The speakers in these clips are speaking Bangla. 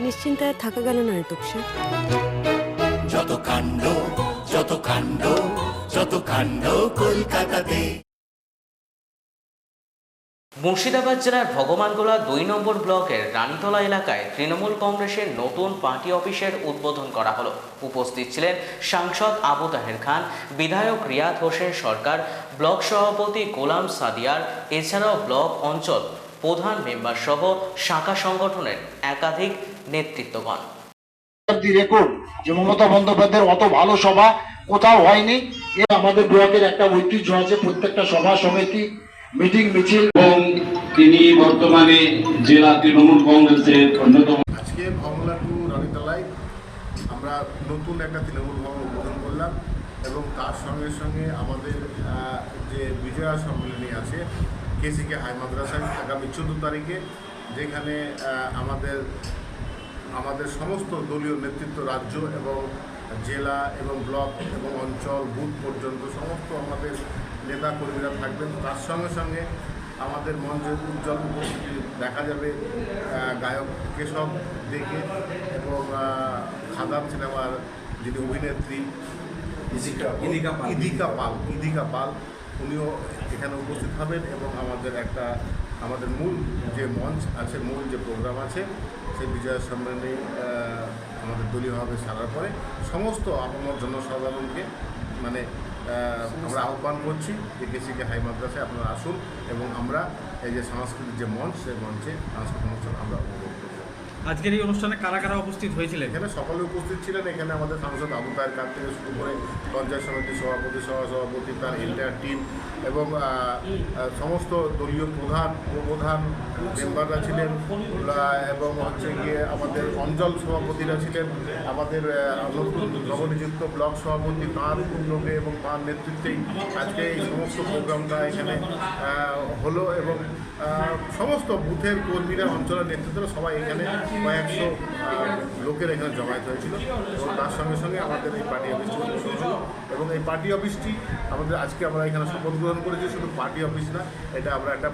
নিশ্চিন্তে আর থাকা গেল না ঋতুক্ষে। যত কাণ্ড যত কাণ্ড যত কাণ্ড কলকাতাতে। মুর্শিদাবাদ জেলার ভগবানগোলা ২ নম্বর ব্লকের রানীতলা এলাকায় তৃণমূল কংগ্রেসের নতুন পার্টি অফিসের উদ্বোধন করা হলো। উপস্থিত ছিলেন সাংসদ আবু তাহের খান, বিধায়ক রিয়াদ হোসেন সরকার, ব্লক সভাপতি গোলাম সাদিয়ার, এছাড়াও ব্লক অঞ্চল প্রধান মেম্বার সহ শাখা সংগঠনের একাধিক নেতৃত্বগণ। রেকর্ড যে মমতা বন্দ্যোপাধ্যায়ের অত ভালো সভা কোথাও হয়নি। আমাদের ব্লকের একটা ঐতিহ্য আছে, প্রত্যেকটা সভা সমিতি মিটিং মিছিল, এবং তিনি বর্তমানে জেলা তৃণমূল কংগ্রেসের অন্যতম। আজকে ভগবানগোলা টু রানীতলায় আমরা নতুন একটা তৃণমূল ভবন উদ্বোধন করলাম এবং তার সঙ্গে সঙ্গে আমাদের যে বিজয়া সম্মেলনী আছে কেসিকে হাই মাদ্রাসায় আগামী 14 তারিখে, যেখানে আমাদের সমস্ত দলীয় নেতৃত্ব রাজ্য এবং জেলা এবং ব্লক এবং অঞ্চল বুথ পর্যন্ত সমস্ত আমাদের নেতা কর্মীরা থাকবেন। তার সঙ্গে সঙ্গে আমাদের মঞ্চে উজ্জ্বল উপস্থিতি দেখা যাবে গায়ক কেশব দেখে এবং খাদান সিনেমার যিনি অভিনেত্রী ইদিকা পাল উনিও এখানে উপস্থিত হবেন এবং আমাদের মূল যে মঞ্চ আছে, মূল যে প্রোগ্রাম আছে সেই বিজয় সম্মেলনে আমাদের দলীয়ভাবে সারার পরে সমস্ত আপনার জনসাধারণকে আমরা আহ্বান করছি যে কেসিকে হাই মাদ্রাসায় আপনারা আসুন এবং আমরা এই যে সাংস্কৃতিক যে মঞ্চ, সেই মঞ্চে সাংস্কৃতিক অনুষ্ঠান আমরা উপভোগ করব। আজকের এই অনুষ্ঠানে কারা কারা উপস্থিত হয়েছিলেন? এখানে সকলে উপস্থিত ছিলেন। এখানে আমাদের সাংসদ আবু তাহের খান থেকে শুরু করে পঞ্চায়েত সমিতির সভাপতি, সহসভাপতি, তার এন্টায়ার টিম এবং সমস্ত দলীয় প্রধান মেম্বাররা ছিলেন এবং হচ্ছে গিয়ে আমাদের অঞ্চল সভাপতিরা ছিলেন। আমাদের নতুন নবনিযুক্ত ব্লক সভাপতি, তাঁর উদ্যোগে এবং তাঁর নেতৃত্বেই আজকে এই সমস্ত প্রোগ্রামটা এখানে হলো এবং সমস্ত বুথের কর্মীরা, অঞ্চলের নেতৃত্বরা সবাই এখানে কয়েকশো লোকের এখানে জমায়েত হয়েছিল এবং তার সঙ্গে সঙ্গে আমাদের এই পার্টি অফিসটি উদ্বোধন হলো এবং এই পার্টি অফিসটি আজকে আমরা এখানে শপথ গ্রহণ করেছি। শুধু পার্টি অফিস না, এটা আমরা একটা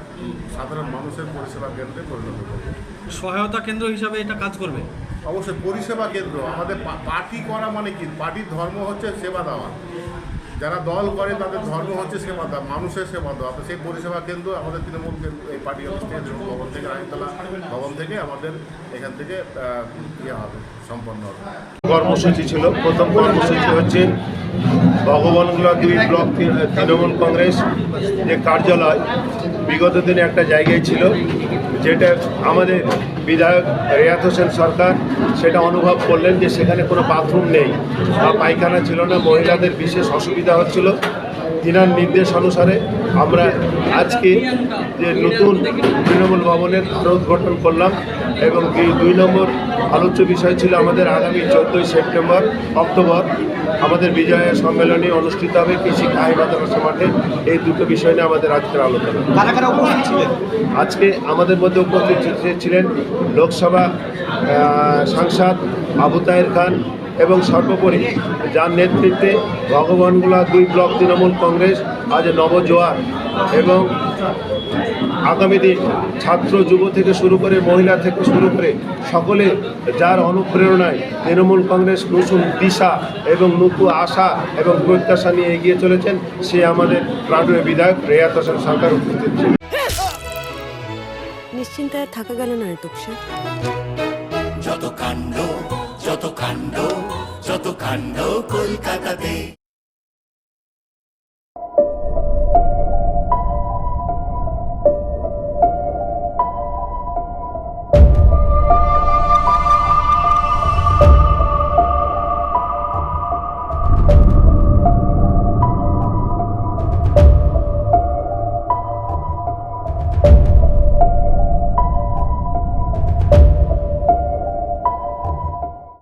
সাধারণ মানুষের পরিষেবা কেন্দ্রে পরিণত করব। সহায়তা কেন্দ্র হিসাবে এটা কাজ করবে? অবশ্যই পরিষেবা কেন্দ্র। আমাদের পার্টি করা মানে কি? পার্টির ধর্ম হচ্ছে সেবা দেওয়া। যারা দল করে তাদের ধর্ম হচ্ছে সেবা দেওয়া, মানুষের সেবা দেওয়া। তো সেই পরিষেবা কেন্দ্র আমাদের তৃণমূল এই পার্টি অফিস থেকে, তৃণমূল ভবন থেকে, রানীতলা ভবন থেকে আমাদের এখান থেকে হবে, সম্পন্ন হবে। কর্মসূচি ছিল। প্রথম কর্মসূচি হচ্ছে ভগবানগোলা ২ ব্লক তৃণমূল কংগ্রেস যে কার্যালয় বিগত দিনে একটা জায়গায় ছিল, যেটা আমাদের বিধায়ক রিয়াদ হোসেন সরকার সেটা অনুভব করলেন যে সেখানে কোনো বাথরুম নেই বা পায়খানা ছিল না, মহিলাদের বিশেষ অসুবিধা হচ্ছিল। তিনার নির্দেশ অনুসারে আমরা আজকে যে নতুন তৃণমূল ভবনের উদ্ঘাটন করলাম এবং এই ২ নম্বর আলোচ্য বিষয় ছিল আমাদের আগামী 14 সেপ্টেম্বর অক্টোবর আমাদের বিজয় সম্মেলনী অনুষ্ঠিত হবে কেসিকে হাই মাদ্রাসা মাঠে। এই দুটো বিষয় নিয়ে আমাদের আজকের আলোচনা। আজকে আমাদের মধ্যে উপস্থিত ছিলেন লোকসভা সাংসদ আবু তাহের খান এবং সর্বোপরি যার নেতৃত্বে ভগবানগোলা ২ ব্লক তৃণমূল কংগ্রেস আজ নবজোয়ার এবং আগামী দিন ছাত্র যুব থেকে শুরু করে মহিলা থেকে শুরু করে সকলে যার অনুপ্রেরণায় তৃণমূল কংগ্রেস নতুন দিশা এবং নতুন আশা এবং প্রত্যাশা নিয়ে এগিয়ে চলেছেন, সে আমাদের প্রাণপ্রিয় বিধায়ক রিয়াদ হোসেন সরকার উপস্থিত ছিলেন। নিশ্চিন্তে আর থাকা গেল না ঋতুক্ষে। যত কাণ্ড যত কাণ্ড যত কাণ্ড কলকাতাতে।